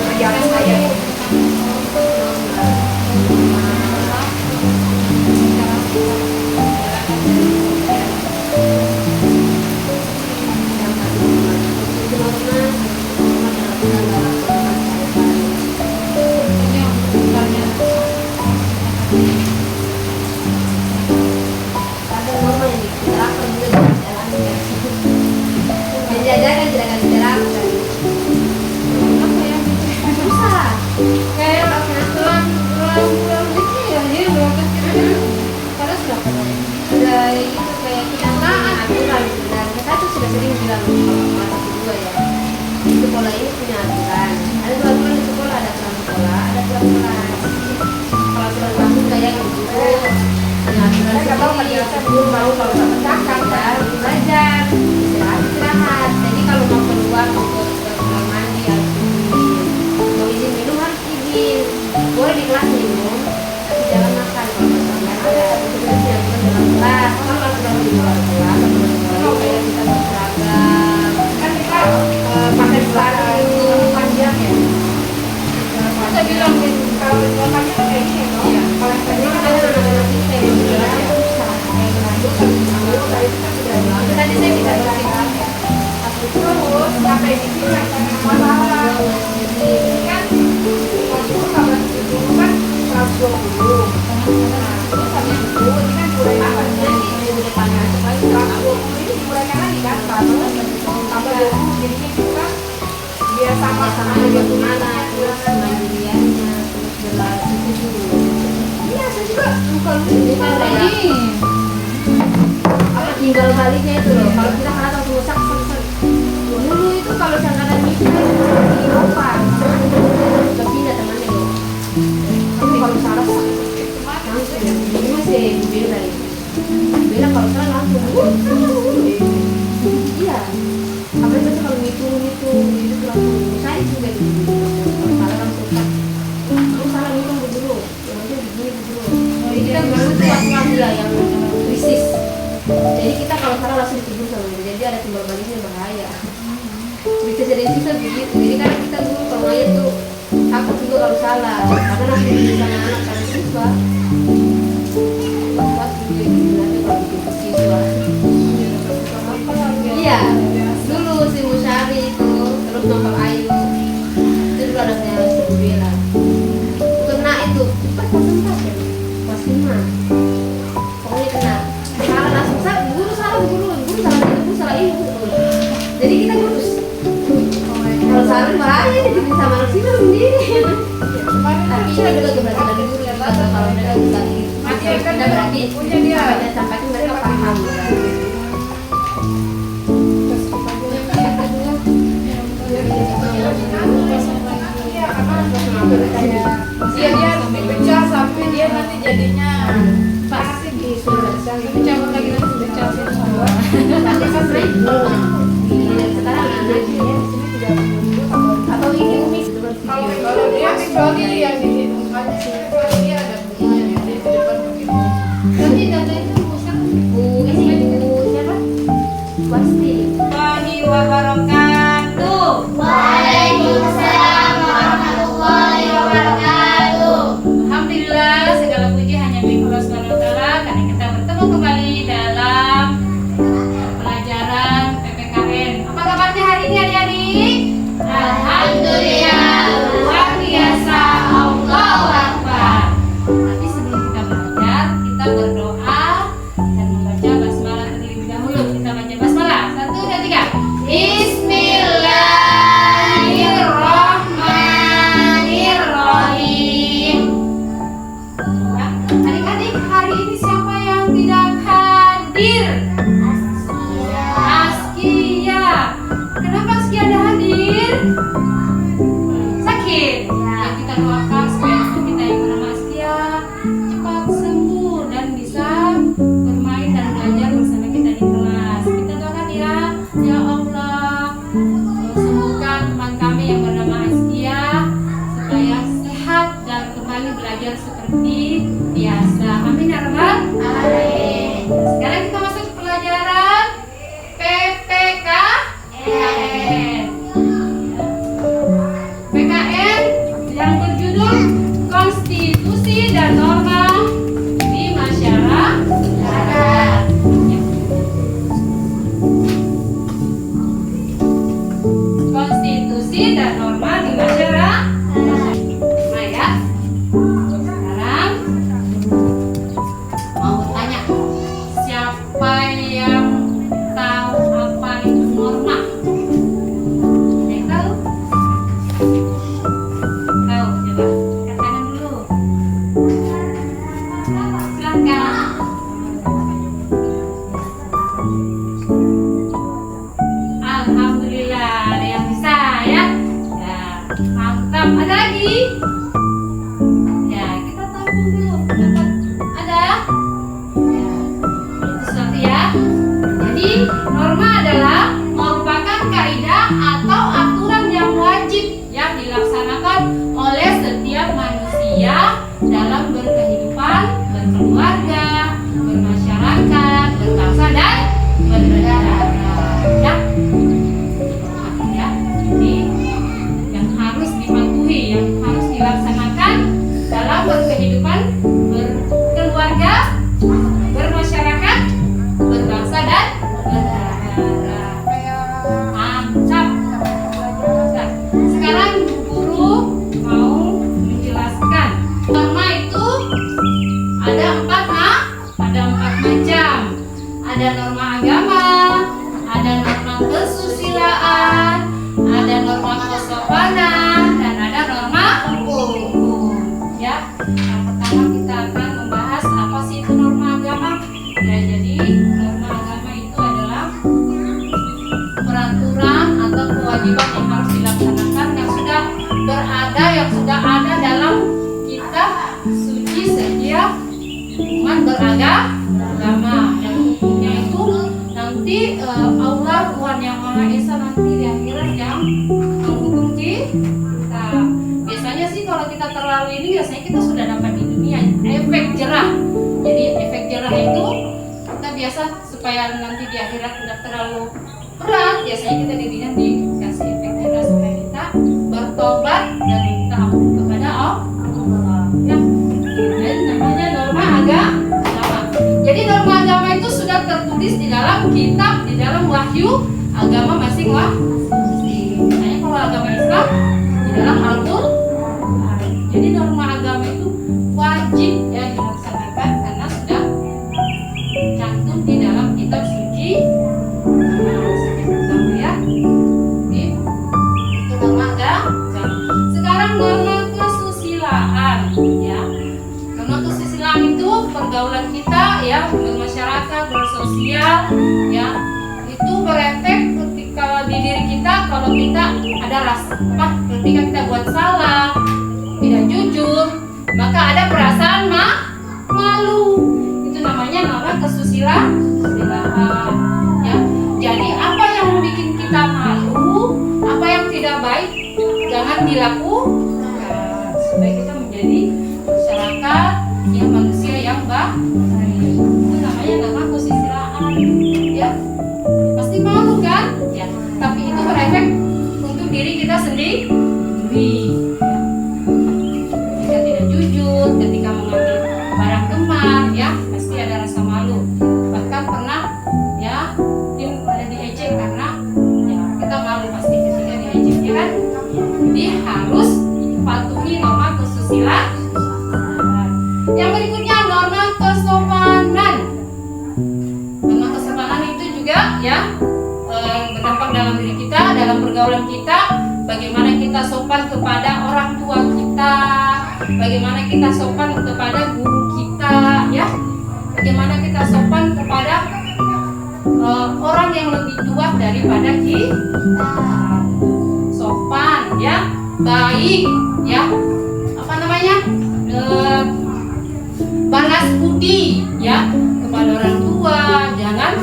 kerjaan saya. Ada norma yang diterapkan juga di jalannya. Menjajakan tidak akan diterapkan. Apa ya? Susah. Kayak pulang gitu ya, dia berangkat kira-kira pada sudah Sudah itu kayak kita punya aturan dan kita tuh sudah sering bilang kalau kelas 1 2 ya. Di sekolah ini punya aturan. Ada dua aturan di sekolah, ada aturan sekolah, ada aturan kelas. Kalau aturan kelas itu kayak gitu. Punya aturan Saya nggak tahu sendiri. penjelasan belum mau kalau sama cakap Ya, belajar, istirahat. Jadi kalau mau keluar mau ke kamar mandi harus izin. Mau izin minum harus izin. Boleh di kelas minum, tapi jangan makan kalau makan ada. Itu berarti aturan dalam kelas. Kalau aturan di luar kelas, aturan sekolah kayak kita berseragam. kan kita pakai celana panjang ya. saya bilang Kalau celana panjang kan kayak gini loh. Iya. Kalau yang Jadi panjang kan kan ada anak-anak kita yang berjalan susah. yang lanjut kan itu kan sudah Itu tadi saya bisa kan. bersihkan. Terus sampai di sini ada masalah. Ini kan waktu kalau dulu kan 120. Nah, terus habis itu ini kan mulai apa Nanti minggu depannya supaya 120 ini dimulaikan lagi kan tambah 20 jadinya itu kan biar sama sama sama bagaimana terus mandiriannya terus berlatih itu dulu. iya saya juga lupa lupa Karena ini apa tinggal baliknya itu loh. Kalau kita salah langsung rusak dulu itu kalau sangkatan itu di Eropa nggak pindah temannya loh. Tapi kalau salah langsung ini masih bela itu. Bela kalau salah langsung iya. Apalagi biasa kalau ngitung itu langsung saya juga gitu. Kalau salah langsung kan. Kamu salah ngitung dulu. Yang itu begini dulu. Jadi kita dulu itu waktu dia yang krisis. Jadi kita kalau salah langsung ditegur sama dia. Jadi ada timbal baliknya bahaya. Bisa jadi sisa begitu. Jadi kadang kita dulu kalau ngayat tuh takut juga kalau salah. Karena nanti bisa anak kan siswa. Pas juga gitu nanti kalau bikin siswa. Iya. Dulu si Musyari itu terus nonton Ayu. Itu dulu anaknya si Bella. Kena itu cepat pas ya. Pas 5. Pokoknya kena. Salah langsung guru salah ini guru. Jadi kita lurus. Kalau salah bahaya jadi sama anak sini sendiri. Tapi kita juga keberatan dari guru yang kalau mereka bisa kita berarti punya dia. sampai mereka paham. Iya dia harus dipecah sampai dia nanti jadinya pas pasti di sudah cabut lagi nanti sudah cabut semua. Nanti kan sekarang anaknya atau ini umi kalau dia kecuali yang di situ kan dia ada bunyinya di depan begitu. Tapi data itu rusak. Bu siapa? Pasti. Warahmatullahi wabarakatuh. Waalaikumsalam warahmatullahi wabarakatuh. Alhamdulillah segala puji hanya milik Allah Subhanahu wa taala karena kita bertemu kembali dalam pelajaran PPKN. Apa kabarnya hari ini adik-adik? Alhamdulillah luar biasa, Allahu Akbar. konstitusi dan norma di masyarakat. Nah ya, sekarang mau tanya, siapa yang tahu apa itu norma? Ada yang tahu? Tahu? Coba katakan dulu. Silakan. Alhamdulillah, ada yang bisa ya. Ya, mantap. Ada lagi? Ya, kita tahu dulu. Ada? Ya, itu sesuatu ya. Jadi, norma adalah merupakan kaidah atau aturan yang wajib yang dilaksanakan oleh setiap manusia dalam berkehidupan, berkeluarga, bermasyarakat, berbangsa dan bernegara. Ya. Ya, jadi yang harus dipatuhi, yang harus dilaksanakan dalam berkehidupan, berkeluarga, bermasyarakat, berbangsa dan bernegara. Mantap. Nah, sekarang guru mau menjelaskan norma itu ada empat macam. Ada norma agama, ada norma kesusilaan, ada norma kesopanan, dan ada norma hukum. Ya, yang pertama kita akan membahas apa sih itu norma agama. Ya, jadi norma agama itu adalah peraturan atau kewajiban yang harus dilaksanakan yang sudah ada dalam kitab suci setiap umat beragama. Dan hukumnya itu nanti Allah Tuhan yang Maha Esa nanti di akhirat yang menghukum kita. Biasanya sih kalau kita terlalu ini biasanya kita sudah dapat di dunia efek jerah. Jadi efek jerah itu kita biasa supaya nanti di akhirat tidak terlalu berat, biasanya kita dikasih efek jerah supaya kita bertobat dan minta ampun kepada Allah. Ya, dan namanya norma agama. Jadi norma agama itu sudah tertulis di dalam kitab, di dalam wahyu agama masing-masing. Misalnya kalau agama Islam di dalam Al-Qur'an. Jadi norma agama itu wajib ya dilaksanakan karena sudah cantum di dalam kitab suci. Ya. Itu norma agama. Sekarang norma kesusilaan ya. Norma kesusilaan itu pergaulan kita ya, bermasyarakat, bersosial ya. Itu berefek ketika di diri kita kalau kita ada rasa ketika kita buat salah, tidak jujur, maka ada perasaan malu. Itu namanya norma kesusilaan ya. Jadi apa yang membuat kita malu, apa yang tidak baik jangan dilakukan supaya kita menjadi masyarakat yang manusia yang baik. Itu namanya norma kesusilaan ya. Pasti malu kan ya, tapi itu berefek untuk diri kita sendiri ya. Ketika tidak jujur, ketika mengambil barang teman ya, pasti ada rasa malu. Bahkan pernah ya ada diejek karena ya kita malu pasti ketika diejek ya kan. Jadi harus patuhi norma kesusilaan. Yang berikutnya norma kesopanan. Norma kesopanan itu juga ya berdampak dalam diri kita, dalam pergaulan kita, bagaimana kita sopan kepada orang tua kita, bagaimana kita sopan kepada guru kita ya, bagaimana kita sopan kepada orang yang lebih tua daripada kita. Sopan ya, baik ya, apa namanya, balas budi ya kepada orang tua, jangan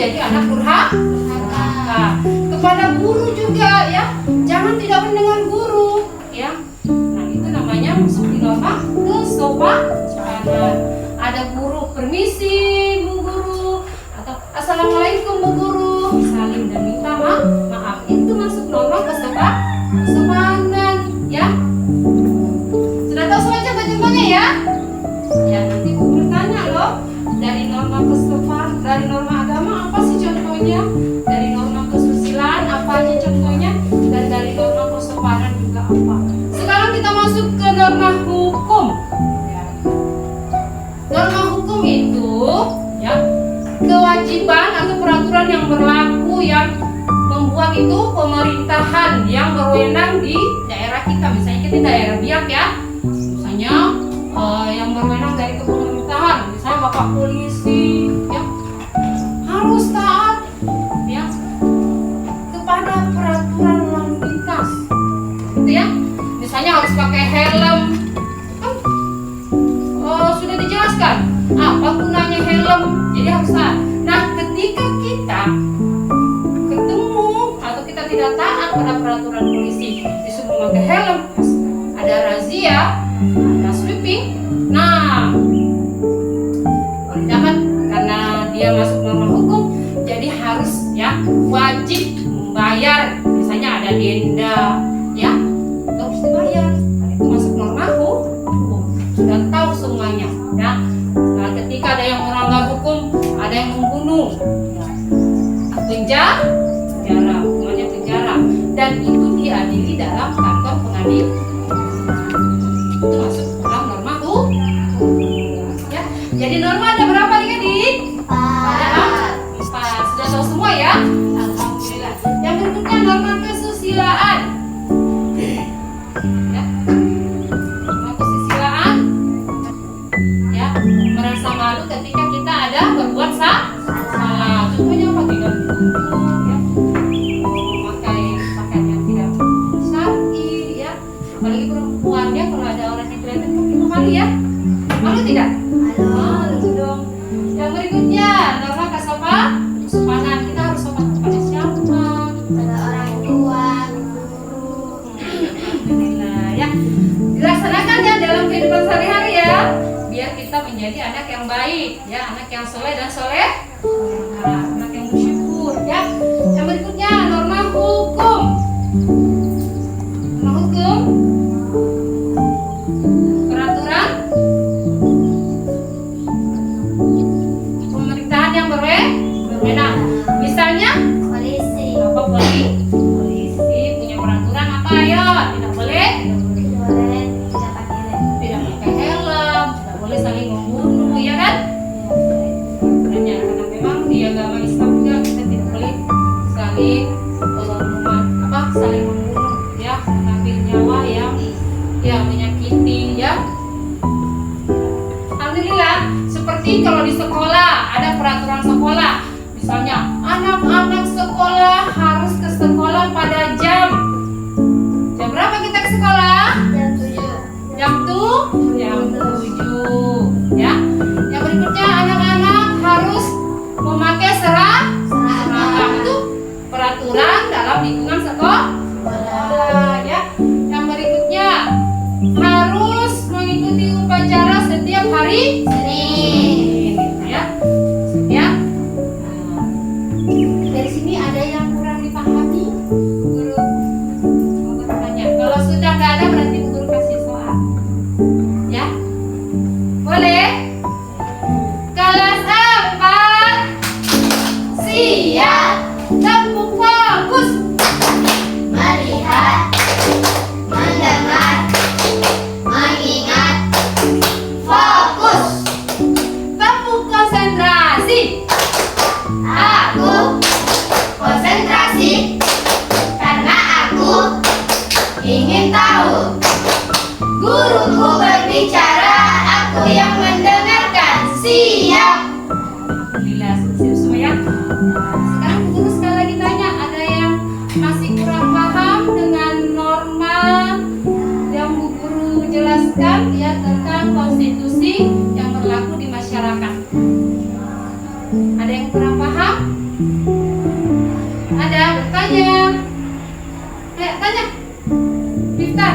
jadi anak durhaka. Kepada guru juga ya, jangan tidak mendengar guru ya. Nah itu namanya masuk di norma kesopanan. Ada guru, permisi bu guru, atau assalamualaikum bu guru, salim dan minta maaf. Itu masuk norma kesopanan ya. Sudah tahu semua contoh-contohnya ya? Ya nanti bu bertanya loh, dari norma kesopanan, dari norma agama apa sih contohnya? Dari norma kesusilaan apa aja contohnya? Biak itu pemerintahan yang berwenang di daerah kita. Misalnya kita daerah Biak ya. Misalnya yang berwenang dari kepemerintahan, misalnya Bapak polisi, ya harus taat ya kepada peraturan lalu lintas, gitu ya. Misalnya harus pakai helm, kan sudah dijelaskan apa gunanya helm, jadi harus taat. Nah, ketika kita ketemu atau kita tidak taat pada peraturan polisi, disuruh pakai helm, ada razia, ada sweeping, nah kalau dapat karena dia masuk norma hukum, jadi harus ya wajib membayar. Misalnya ada denda, ya harus dibayar. Nah, itu masuk norma hukum, sudah tahu semuanya. Ya, nah ketika ada yang melanggar hukum, ada yang membunuh, ya, penjara, hukumannya penjara, dan itu diadili dalam kantor pengadilan. Itu masuk dalam norma hukum. Ya, jadi norma ada berapa adik-adik? Ada 4. Sudah tahu semua ya? Alhamdulillah. Yang berikutnya norma kesusilaan. Ya. Norma kesusilaan. Ya, merasa malu ketika kita ada berbuat salah. Contohnya apa? Tidak duduk, ya. Memakai pakaian yang tidak syar'i, ya. Apalagi perempuannya kalau ada orang yang kelihatan kita malu ya. Malu tidak? Malu dong. Yang berikutnya norma kesopanan. Kita harus sopan kepada siapa? Pada orang tua, guru. Alhamdulillah ya. Dilaksanakan ya dalam kehidupan sehari-hari ya. Biar kita menjadi anak yang baik, ya, anak yang soleh dan soleh, anak yang bersyukur ya. Yang berikutnya norma hukum. Norma hukum. Peraturan pemerintahan yang berwenang. Misalnya Polisi. apa polisi punya peraturan apa ya? Tidak boleh Boleh tidak pakai rem. tidak pakai helm, tidak boleh saling membunuh, ya kan? Karena memang di agama Islam juga kita tidak boleh saling saling membunuh, ya, mengambil nyawa yang menyakiti, ya. Alhamdulillah. Seperti kalau di sekolah ada peraturan sekolah, misalnya anak-anak sekolah harus ke sekolah pada jam berapa kita ke sekolah? Jam 7. Jam 7 ya. Yang berikutnya anak-anak harus memakai seragam. Itu peraturan dalam lingkungan sekolah ya. Yang berikutnya harus mengikuti upacara setiap hari Senin ya. Ya. Dari sini ada yang kurang dipahami, guru? Mau bertanya. Kalau sudah nggak ada berarti guru kasih soal. Ya, boleh? Kelas 4 siap, tepuk fokus. Melihat, mendengar, mengingat, fokus. Tepuk konsentrasi. Aku konsentrasi karena aku ingin tahu. Guruku berbicara, aku yang mendengarkan. Siap. Alhamdulillah, siap semua ya. Sekarang guru sekali lagi tanya, ada yang masih kurang paham dengan norma yang Bu Guru jelaskan ya tentang konstitusi yang berlaku di masyarakat? Ada yang kurang paham? Ada? Bertanya. Tanya. Miftah.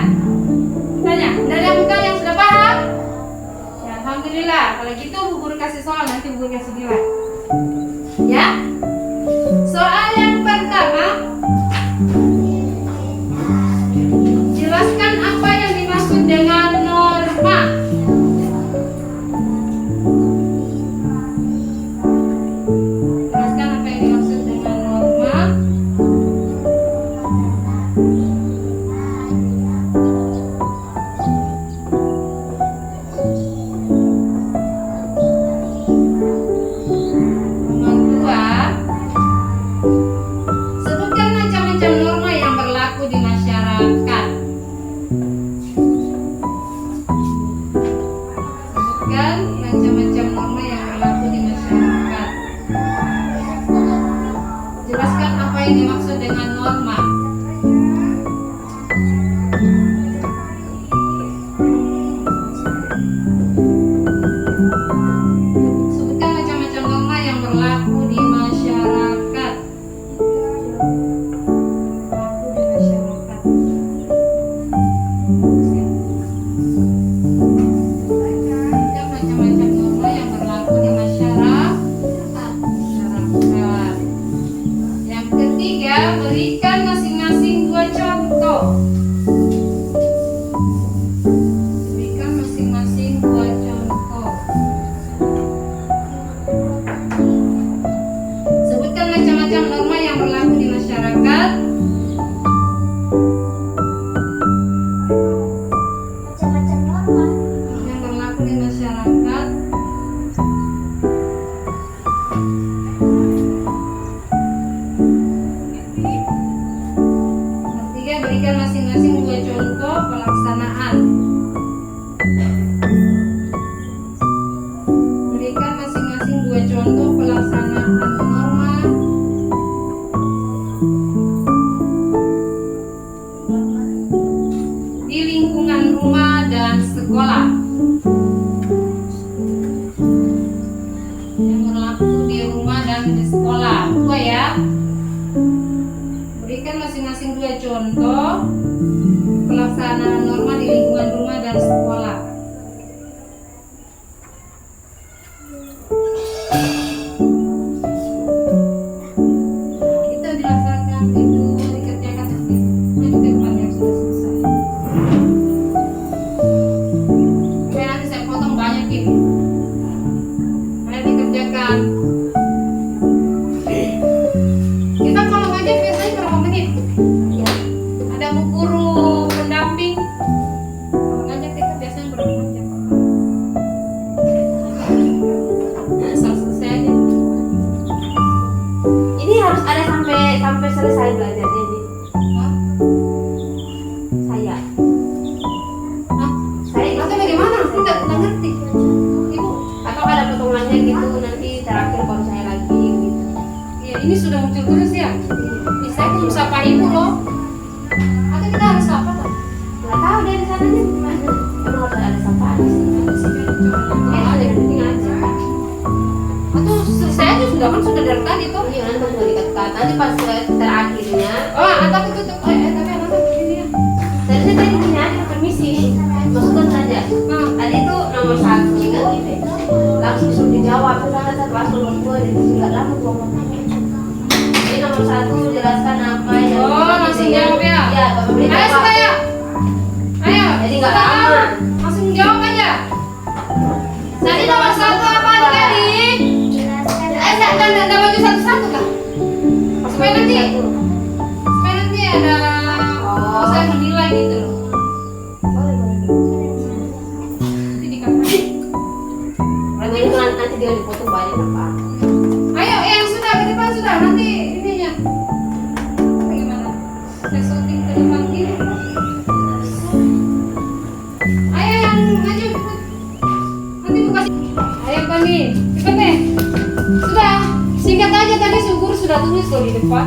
Tanya. Ada yang bukan yang sudah paham? Ya, alhamdulillah. Kalau gitu Bu Guru kasih soal, nanti Bu Guru kasih nilai. Ya. Soal yang pertama, jelaskan apa yang dimaksud dengan norma. Jelaskan apa yang dimaksud dengan norma. Nomor 2, sebutkan berikan masing-masing 2 contoh. Berikan masing-masing 2 contoh. Sebutkan macam-macam norma yang berlaku di masyarakat. Macam-macam norma. Yang berlaku di masyarakat. Ketiga, berikan masing-masing 2 contoh pelaksanaan. Berikan masing-masing 2 contoh pelaksanaan norma di lingkungan rumah dan sekolah. Yang berlaku di rumah dan di sekolah. 2 ya. Berikan masing-masing 2 contoh pelaksanaan norma di lingkungan rumah dan sekolah. Nah, itu dilaksanakan, itu dikerjakan maju ke depan yang sudah selesai. Oke, nanti saya potong banyak ini. Ayo dikerjakan. Kita kalau ngajar biasanya berapa menit? Ya. Ada bu guru pendamping. Kalau ngajar kita biasanya berapa jam? Selesai aja. Ini harus ada sampai selesai belajarnya nih. Hah? Saya. Hah? Saya Atau bagaimana? Aku nggak ngerti. Ibu, atau ada potongannya gitu nanti terakhir kalau saya lagi gitu. ya ini sudah muncul terus ya. Saya belum sapa ibu loh. Atau kita harus sapa tak? Nggak tahu dari sananya gimana. Emang harus ada sapaan di sini. Ya, ada yang penting aja. Atau selesai aja sudah kan sudah dari tadi tuh. Iya, nanti mau dikat-kat. Nanti pas terakhirnya, Oh, tapi tutup. Tapi anak begini ya. tadi gini aja permisi. Masukkan saja. Nah, Tadi itu nomor 1 kan gitu. Langsung suruh dijawab. Karena saya pas nomor 2 jadi nggak lama gua ngomongnya. Jadi nomor 1 jelaskan apa yang. oh langsung jawab ya. Iya, Bapak beri Ayo jawab. saya. Ayo. Jadi nggak Sudah, lama. langsung jawab aja. Tadi nomor 1 apa tadi? Dan baju satu-satu kah? Supaya nanti ada saya menilai gitu loh. Nanti dikatakan. Berarti itu nanti dia dipotong banyak apa? Ayo yang sudah ke depan sudah nanti ininya. Bagaimana? Saya syuting ke depan gini. Ayo yang maju cepat. Nanti bu kasih. Ayo Pani, cepat nih. Sudah, singkat aja tadi subur sudah tulis loh di depan.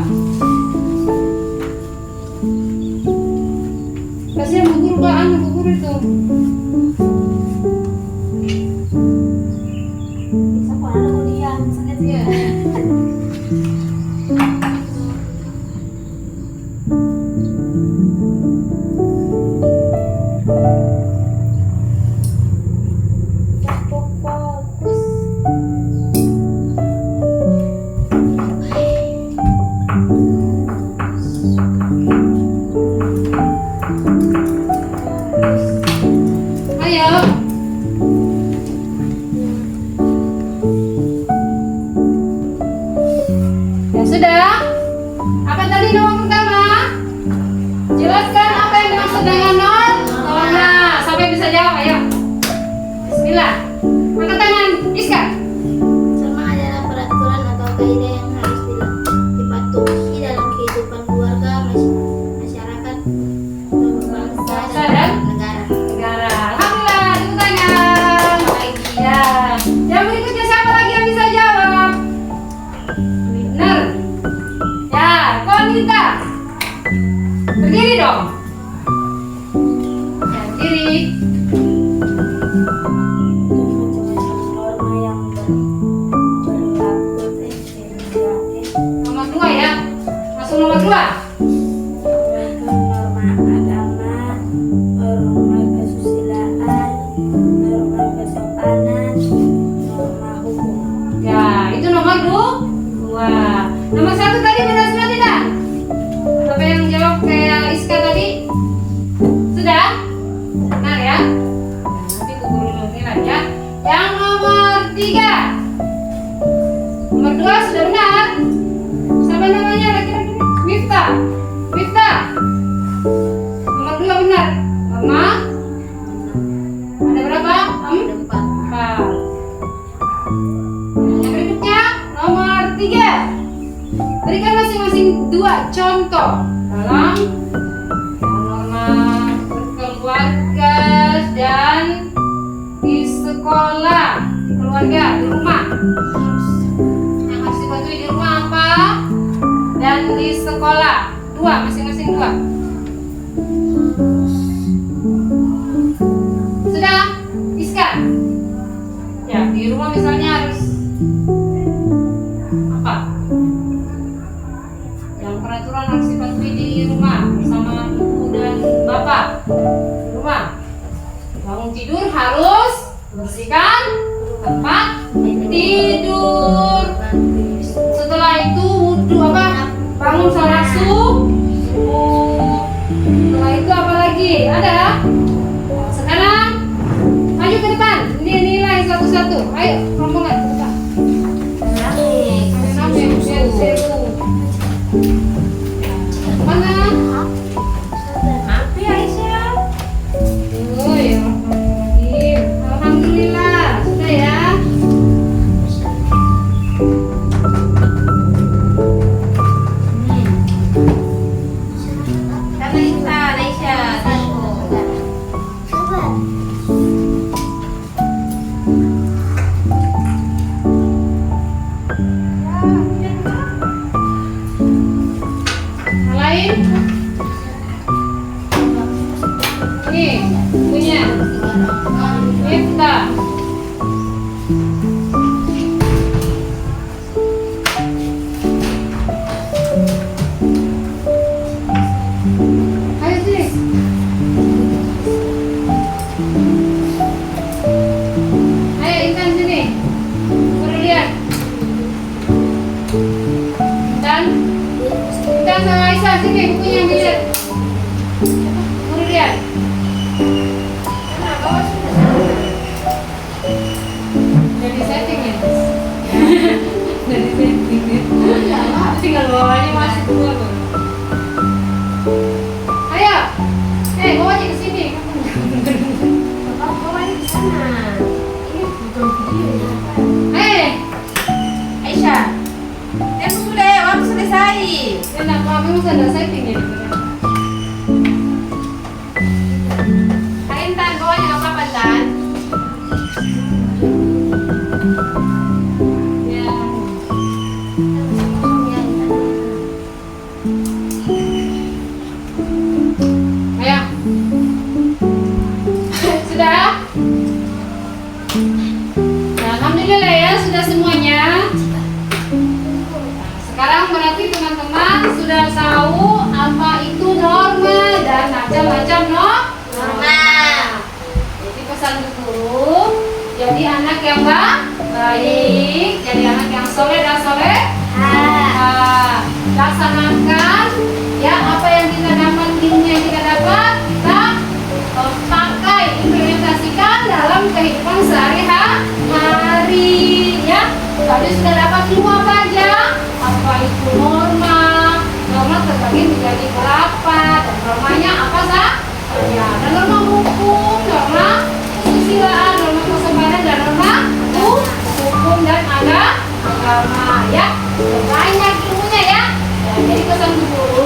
Kasihan bu guru baan, bu guru itu. Bisa kok ada kuliah, misalnya Iya. fokus. Ayo. Ya sudah. Apa tadi nomor pertama? Jelaskan apa yang dimaksud dengan norma. Sampai bisa jawab ya. Bismillah. Angkat tangan, Iska. Norma adalah peraturan atau kaidah yang harus dipatuhi dalam kehidupan keluarga, masyarakat, bangsa, dan negara. Negara. Alhamdulillah, tepuk tangan. Ya. Yang berikutnya siapa lagi yang bisa jawab? Benar. Ya, Konita. Berdiri dong. Ya, berdiri. Norma yang berlaku Nomor 2 ya. Masuk nomor 2. norma agama, norma kesusilaan, norma kesopanan, norma hukum. Ya, itu nomor 2. Nomor 1 tadi benar semua tidak? contoh dalam norma berkeluarga dan di sekolah, di keluarga, di rumah. Yang harus dipatuhi di rumah apa? Dan di sekolah. Dua, masing-masing dua. Sudah? Iska? Ya, di rumah misalnya harus apa? Yang peraturan harus dipatuhi di rumah bersama ibu dan bapak. Di rumah. Bangun tidur harus bersihkan tempat tidur. Setelah itu wudhu apa? Bangun sholat subuh. Setelah itu apa lagi? Ada? Sekarang maju ke depan. Ini nilai satu-satu. Ayo rombongan ke depan. Mana? Apa Aisyah? Oh ya, alhamdulillah sudah ya. Karena Intan, Aisyah, satu. Yang lain? Ini punya Ifta. Ayo sini. Ayo Intan sini. Suruh lihat. Intan sama Aisyah sini bukunya yang dilihat. Suruh lihat. Jadi setting ya. Jadi setting ya. Tinggal bawahnya masih keluar tuh. Ayo. Bawanya ke sini. Bawanya di sana. Ini bukan video ya. Aisyah. Sudah ya, waktu selesai. Enak banget, memang ada setting ya. Intan, bawanya nggak apa-apa, Intan. Ya. Ayo. Sudah? Nah, alhamdulillah ya, sudah semuanya. Sekarang berarti teman-teman sudah tahu apa itu norma dan macam-macam norma. Jadi pesan guru, jadi anak yang baik, jadi anak yang soleh dan laksanakan ya apa yang kita dapat, ilmu yang kita dapat, kita pakai, implementasikan dalam kehidupan sehari-hari ya. Tadi sudah dapat ilmu apa aja? Apa itu norma? Norma terbagi menjadi berapa? Dan normanya apa sah? Ya, ada norma hukum, norma kesusilaan, norma kesempadan, dan norma hukum dan agama ya. Banyak ilmunya ya. Jadi pesan guru